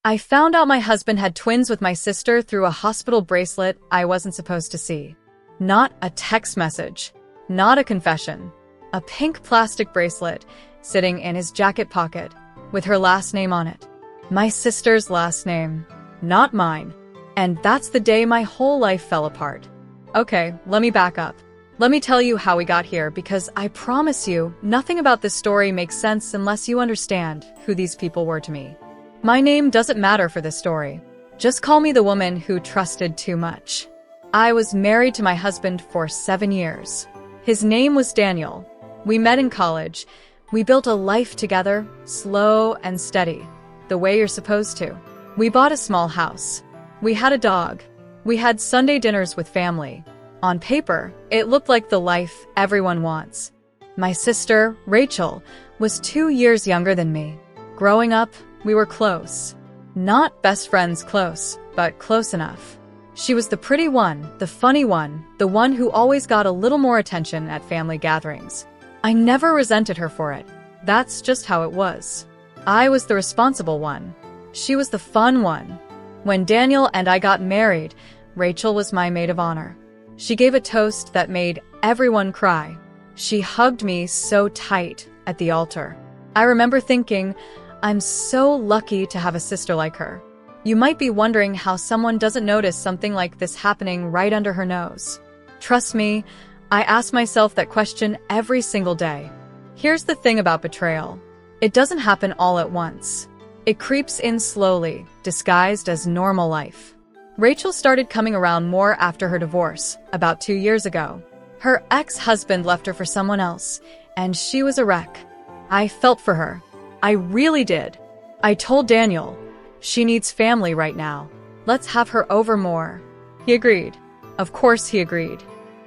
I found out my husband had twins with my sister through a hospital bracelet I wasn't supposed to see. Not a text message. Not a confession. A pink plastic bracelet sitting in his jacket pocket with her last name on it. My sister's last name, not mine. And that's the day my whole life fell apart. Okay, let me back up. Let me tell you how we got here, because I promise you, nothing about this story makes sense unless you understand who these people were to me. My name doesn't matter for this story. Just call me the woman who trusted too much. I was married to my husband for 7 years. His name was Daniel. We met in college. We built a life together, slow and steady, the way you're supposed to. We bought a small house. We had a dog. We had Sunday dinners with family. On paper, it looked like the life everyone wants. My sister, Rachel, was 2 years younger than me. Growing up, we were close. Not best friends close, but close enough. She was the pretty one, the funny one, the one who always got a little more attention at family gatherings. I never resented her for it. That's just how it was. I was the responsible one. She was the fun one. When Daniel and I got married, Rachel was my maid of honor. She gave a toast that made everyone cry. She hugged me so tight at the altar. I remember thinking, I'm so lucky to have a sister like her. You might be wondering how someone doesn't notice something like this happening right under her nose. Trust me, I ask myself that question every single day. Here's the thing about betrayal. It doesn't happen all at once. It creeps in slowly, disguised as normal life. Rachel started coming around more after her divorce, about 2 years ago. Her ex-husband left her for someone else, and she was a wreck. I felt for her. I really did. I told Daniel, she needs family right now. Let's have her over more. He agreed. Of course he agreed.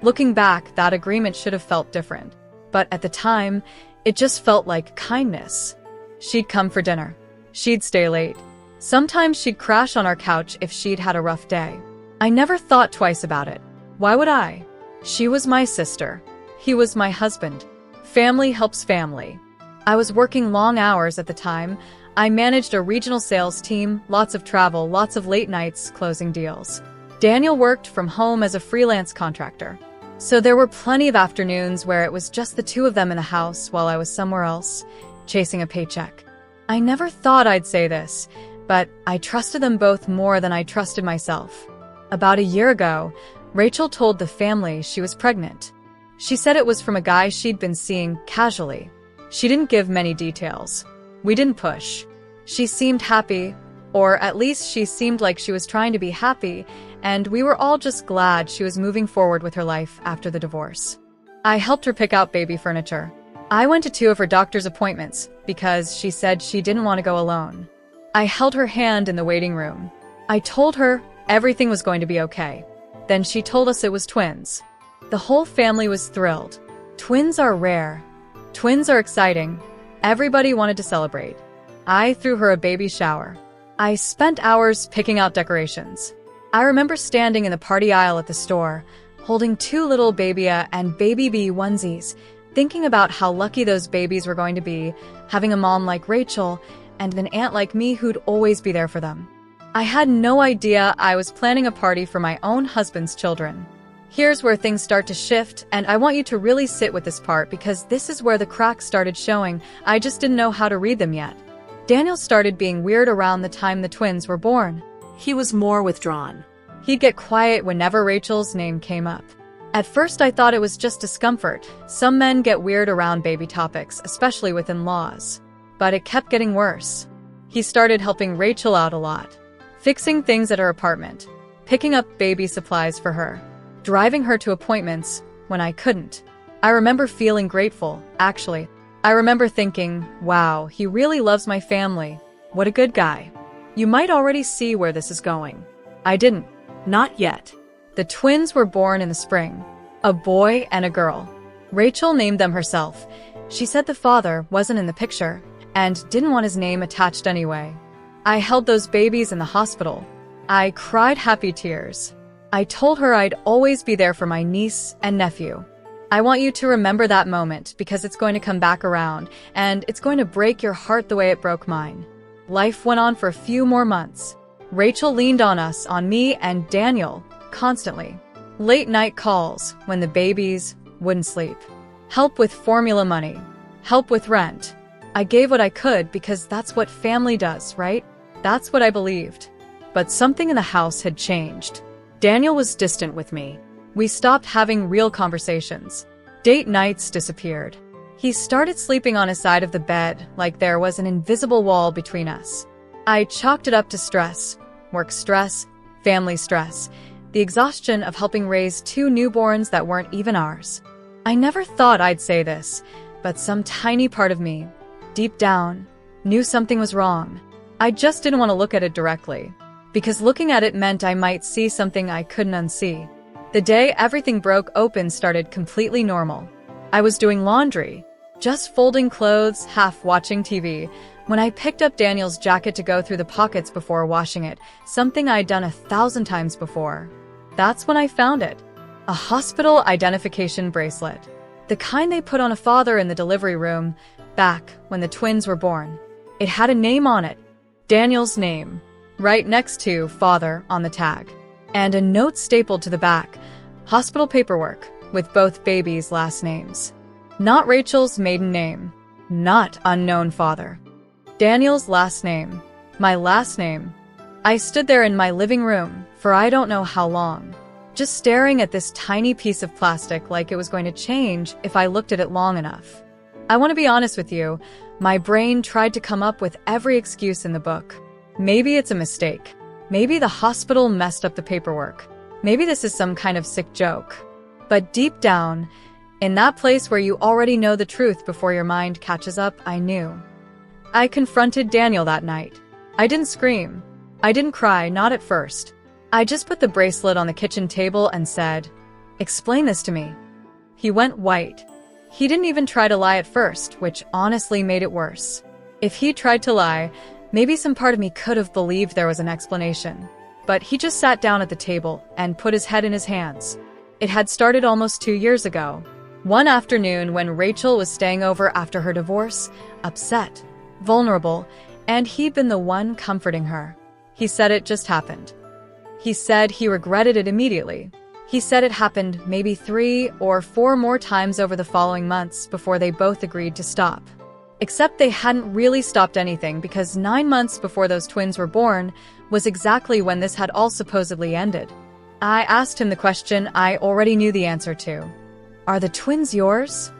Looking back, that agreement should have felt different. But at the time, it just felt like kindness. She'd come for dinner. She'd stay late. Sometimes she'd crash on our couch if she'd had a rough day. I never thought twice about it. Why would I? She was my sister. He was my husband. Family helps family. I was working long hours at the time. I managed a regional sales team, lots of travel, lots of late nights closing deals. Daniel worked from home as a freelance contractor. So there were plenty of afternoons where it was just the two of them in the house while I was somewhere else, chasing a paycheck. I never thought I'd say this, but I trusted them both more than I trusted myself. About a year ago, Rachel told the family she was pregnant. She said it was from a guy she'd been seeing casually. She didn't give many details. We didn't push. She seemed happy, or at least she seemed like she was trying to be happy, and we were all just glad she was moving forward with her life after the divorce. I helped her pick out baby furniture. I went to 2 of her doctor's appointments because she said she didn't want to go alone. I held her hand in the waiting room. I told her everything was going to be okay. Then she told us it was twins. The whole family was thrilled. Twins are rare. Twins are exciting. Everybody wanted to celebrate. I threw her a baby shower. I spent hours picking out decorations. I remember standing in the party aisle at the store, holding 2 little baby A and baby B onesies, thinking about how lucky those babies were going to be, having a mom like Rachel and an aunt like me who'd always be there for them. I had no idea I was planning a party for my own husband's children. Here's where things start to shift, and I want you to really sit with this part because this is where the cracks started showing. I just didn't know how to read them yet. Daniel started being weird around the time the twins were born. He was more withdrawn. He'd get quiet whenever Rachel's name came up. At first I thought it was just discomfort. Some men get weird around baby topics, especially with in-laws. But it kept getting worse. He started helping Rachel out a lot. Fixing things at her apartment. Picking up baby supplies for her. Driving her to appointments when I couldn't. I remember feeling grateful, actually. I remember thinking, wow, he really loves my family. What a good guy. You might already see where this is going. I didn't. Not yet. The twins were born in the spring. A boy and a girl. Rachel named them herself. She said the father wasn't in the picture and didn't want his name attached anyway. I held those babies in the hospital. I cried happy tears. I told her I'd always be there for my niece and nephew. I want you to remember that moment because it's going to come back around and it's going to break your heart the way it broke mine. Life went on for a few more months. Rachel leaned on us, on me and Daniel, constantly. Late night calls when the babies wouldn't sleep. Help with formula money. Help with rent. I gave what I could because that's what family does, right? That's what I believed. But something in the house had changed. Daniel was distant with me. We stopped having real conversations. Date nights disappeared. He started sleeping on his side of the bed like there was an invisible wall between us. I chalked it up to stress. Work stress, family stress, the exhaustion of helping raise two newborns that weren't even ours. I never thought I'd say this, but some tiny part of me, deep down, knew something was wrong. I just didn't want to look at it directly, because looking at it meant I might see something I couldn't unsee. The day everything broke open started completely normal. I was doing laundry, just folding clothes, half watching TV, when I picked up Daniel's jacket to go through the pockets before washing it, something I'd done 1,000 times before. That's when I found it. A hospital identification bracelet. The kind they put on a father in the delivery room, back when the twins were born. It had a name on it. Daniel's name, right next to father on the tag. And a note stapled to the back, hospital paperwork, with both babies' last names. Not Rachel's maiden name. Not unknown father. Daniel's last name. My last name. I stood there in my living room for I don't know how long, just staring at this tiny piece of plastic like it was going to change if I looked at it long enough. I want to be honest with you, my brain tried to come up with every excuse in the book. Maybe it's a mistake. Maybe the hospital messed up the paperwork. Maybe this is some kind of sick joke. But deep down, in that place where you already know the truth before your mind catches up, I knew. I confronted Daniel that night. I didn't scream. I didn't cry, not at first. I just put the bracelet on the kitchen table and said, "Explain this to me." He went white. He didn't even try to lie at first, which honestly made it worse. If he tried to lie, maybe some part of me could have believed there was an explanation. But he just sat down at the table and put his head in his hands. It had started almost 2 years ago. One afternoon when Rachel was staying over after her divorce, upset, vulnerable, and he'd been the one comforting her. He said it just happened. He said he regretted it immediately. He said it happened maybe 3 or 4 more times over the following months before they both agreed to stop. Except they hadn't really stopped anything because 9 months before those twins were born was exactly when this had all supposedly ended. I asked him the question I already knew the answer to. "Are the twins yours?"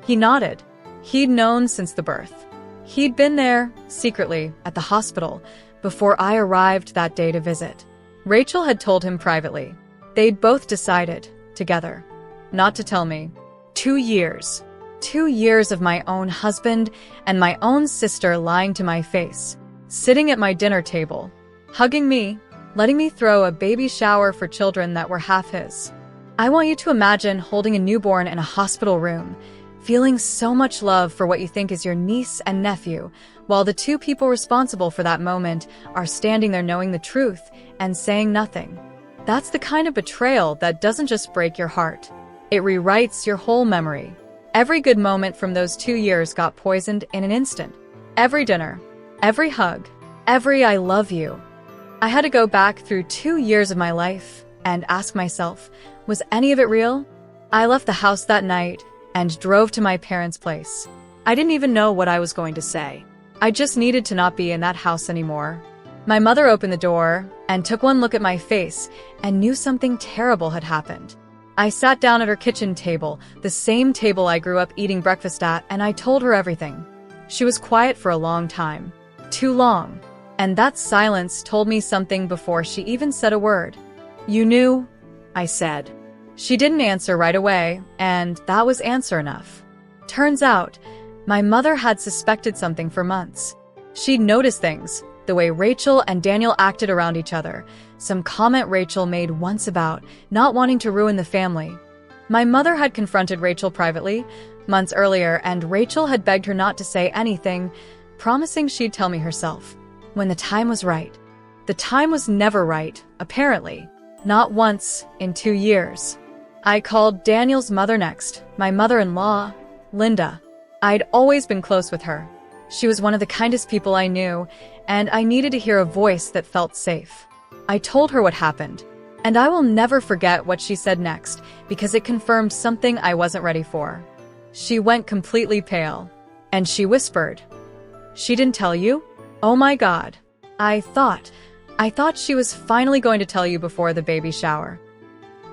He nodded. He'd known since the birth. He'd been there, secretly, at the hospital, before I arrived that day to visit. Rachel had told him privately. They'd both decided, together, not to tell me. 2 years. 2 years of my own husband and my own sister lying to my face, sitting at my dinner table, hugging me, letting me throw a baby shower for children that were half his. I want you to imagine holding a newborn in a hospital room, feeling so much love for what you think is your niece and nephew, while the 2 people responsible for that moment are standing there knowing the truth and saying nothing. That's the kind of betrayal that doesn't just break your heart. It rewrites your whole memory. Every good moment from those 2 years got poisoned in an instant. Every dinner, every hug, every I love you. I had to go back through 2 years of my life and ask myself, was any of it real? I left the house that night and drove to my parents' place. I didn't even know what I was going to say. I just needed to not be in that house anymore. My mother opened the door and took one look at my face and knew something terrible had happened. I sat down at her kitchen table, the same table I grew up eating breakfast at, and I told her everything. She was quiet for a long time. Too long. And that silence told me something before she even said a word. "You knew?" I said. She didn't answer right away, and that was answer enough. Turns out, my mother had suspected something for months. She'd noticed things, the way Rachel and Daniel acted around each other, some comment Rachel made once about not wanting to ruin the family. My mother had confronted Rachel privately, months earlier, and Rachel had begged her not to say anything, promising she'd tell me herself, when the time was right. The time was never right, apparently. Not once in 2 years. I called Daniel's mother next, my mother-in-law, Linda. I'd always been close with her. She was one of the kindest people I knew, and I needed to hear a voice that felt safe. I told her what happened, and I will never forget what she said next because it confirmed something I wasn't ready for. She went completely pale, and she whispered, "She didn't tell you? Oh my God. I thought she was finally going to tell you before the baby shower."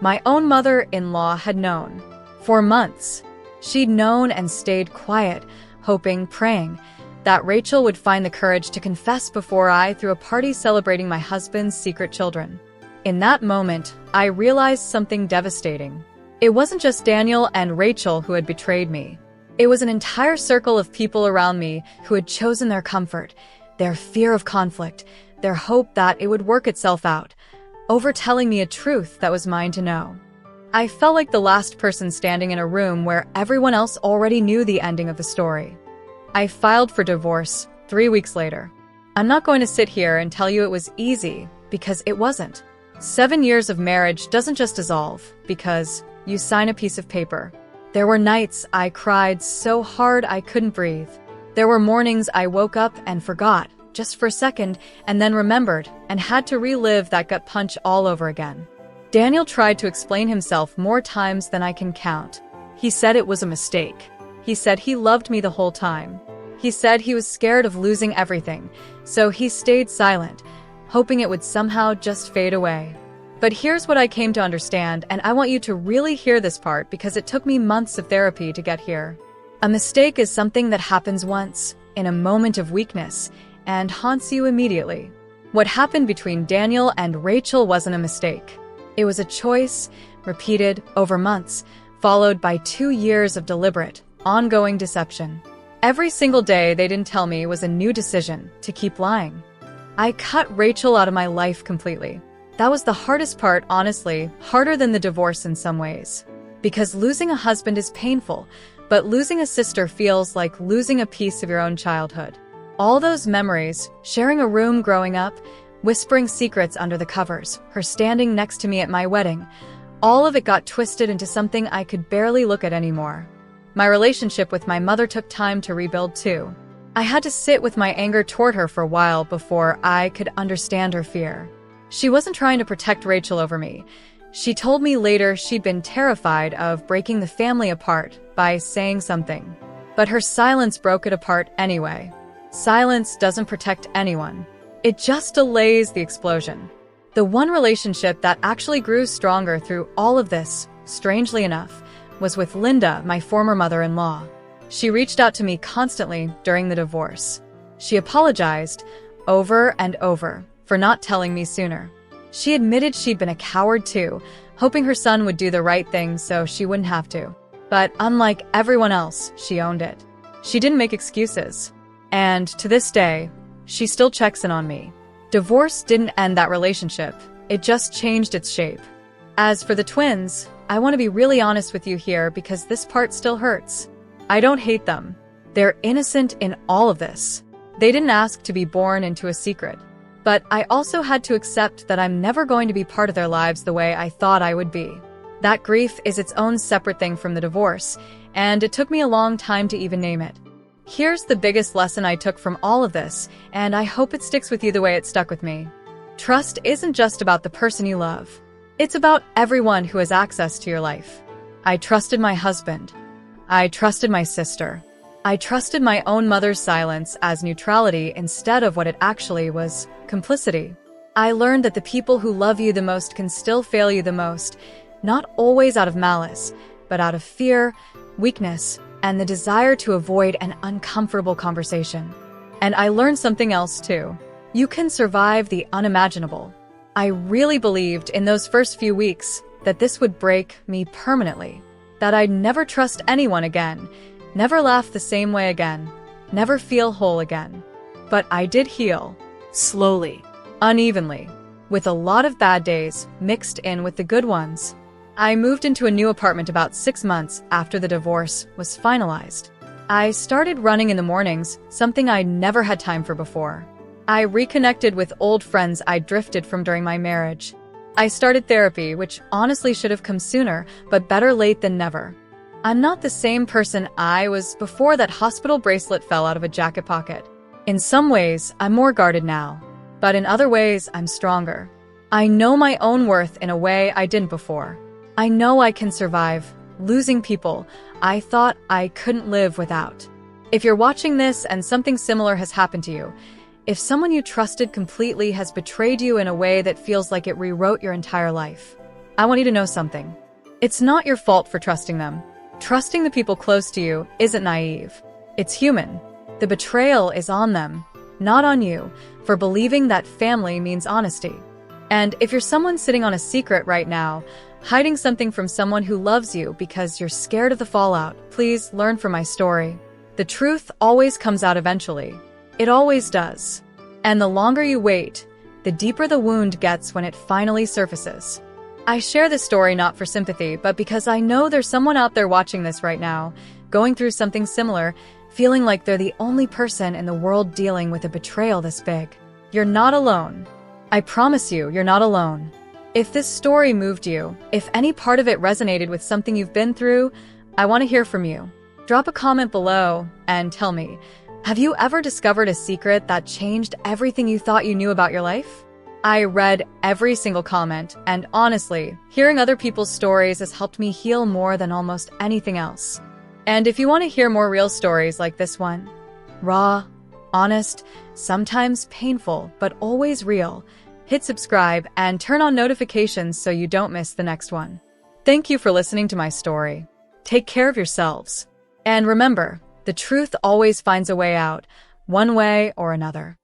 My own mother-in-law had known. For months, she'd known and stayed quiet, hoping, praying, that Rachel would find the courage to confess before I threw a party celebrating my husband's secret children. In that moment, I realized something devastating. It wasn't just Daniel and Rachel who had betrayed me. It was an entire circle of people around me who had chosen their comfort, their fear of conflict, their hope that it would work itself out, over telling me a truth that was mine to know. I felt like the last person standing in a room where everyone else already knew the ending of the story. I filed for divorce 3 weeks later. I'm not going to sit here and tell you it was easy, because it wasn't. 7 years of marriage doesn't just dissolve because you sign a piece of paper. There were nights I cried so hard I couldn't breathe. There were mornings I woke up and forgot, just for a second, and then remembered and had to relive that gut punch all over again. Daniel tried to explain himself more times than I can count. He said it was a mistake. He said he loved me the whole time. He said he was scared of losing everything, so he stayed silent, hoping it would somehow just fade away. But here's what I came to understand, and I want you to really hear this part because it took me months of therapy to get here. A mistake is something that happens once, in a moment of weakness, and haunts you immediately. What happened between Daniel and Rachel wasn't a mistake. It was a choice, repeated over months, followed by 2 years of deliberate, ongoing deception. Every single day they didn't tell me was a new decision to keep lying. I cut Rachel out of my life completely. That was the hardest part, honestly, harder than the divorce in some ways. Because losing a husband is painful, but losing a sister feels like losing a piece of your own childhood. All those memories, sharing a room growing up, whispering secrets under the covers, her standing next to me at my wedding, all of it got twisted into something I could barely look at anymore. My relationship with my mother took time to rebuild too. I had to sit with my anger toward her for a while before I could understand her fear. She wasn't trying to protect Rachel over me. She told me later she'd been terrified of breaking the family apart by saying something. But her silence broke it apart anyway. Silence doesn't protect anyone. It just delays the explosion. The one relationship that actually grew stronger through all of this, strangely enough, was with Linda, my former mother-in-law. She reached out to me constantly during the divorce. She apologized over and over for not telling me sooner. She admitted she'd been a coward too, hoping her son would do the right thing so she wouldn't have to. But unlike everyone else, she owned it. She didn't make excuses. And to this day, she still checks in on me. Divorce didn't end that relationship. It just changed its shape. As for the twins, I want to be really honest with you here because this part still hurts. I don't hate them. They're innocent in all of this. They didn't ask to be born into a secret. But I also had to accept that I'm never going to be part of their lives the way I thought I would be. That grief is its own separate thing from the divorce, and it took me a long time to even name it. Here's the biggest lesson I took from all of this, and I hope it sticks with you the way it stuck with me. Trust isn't just about the person you love. It's about everyone who has access to your life. I trusted my husband. I trusted my sister. I trusted my own mother's silence as neutrality instead of what it actually was, complicity. I learned that the people who love you the most can still fail you the most, not always out of malice, but out of fear, weakness, and the desire to avoid an uncomfortable conversation. And I learned something else too. You can survive the unimaginable. I really believed in those first few weeks that this would break me permanently, that I'd never trust anyone again, never laugh the same way again, never feel whole again. But I did heal. Slowly. Unevenly. With a lot of bad days mixed in with the good ones. I moved into a new apartment about 6 months after the divorce was finalized. I started running in the mornings, something I never had time for before. I reconnected with old friends I drifted from during my marriage. I started therapy, which honestly should have come sooner, but better late than never. I'm not the same person I was before that hospital bracelet fell out of a jacket pocket. In some ways, I'm more guarded now, but in other ways, I'm stronger. I know my own worth in a way I didn't before. I know I can survive losing people I thought I couldn't live without. If you're watching this and something similar has happened to you, if someone you trusted completely has betrayed you in a way that feels like it rewrote your entire life, I want you to know something. It's not your fault for trusting them. Trusting the people close to you isn't naive. It's human. The betrayal is on them, not on you, for believing that family means honesty. And if you're someone sitting on a secret right now, hiding something from someone who loves you because you're scared of the fallout, please learn from my story. The truth always comes out eventually. It always does. And the longer you wait, the deeper the wound gets when it finally surfaces. I share this story not for sympathy, but because I know there's someone out there watching this right now, going through something similar, feeling like they're the only person in the world dealing with a betrayal this big. You're not alone. I promise you, you're not alone. If this story moved you, if any part of it resonated with something you've been through, I want to hear from you. Drop a comment below and tell me, have you ever discovered a secret that changed everything you thought you knew about your life? I read every single comment, and honestly, hearing other people's stories has helped me heal more than almost anything else. And if you want to hear more real stories like this one, raw, honest, sometimes painful, but always real, hit subscribe and turn on notifications so you don't miss the next one. Thank you for listening to my story. Take care of yourselves. And remember, the truth always finds a way out, one way or another.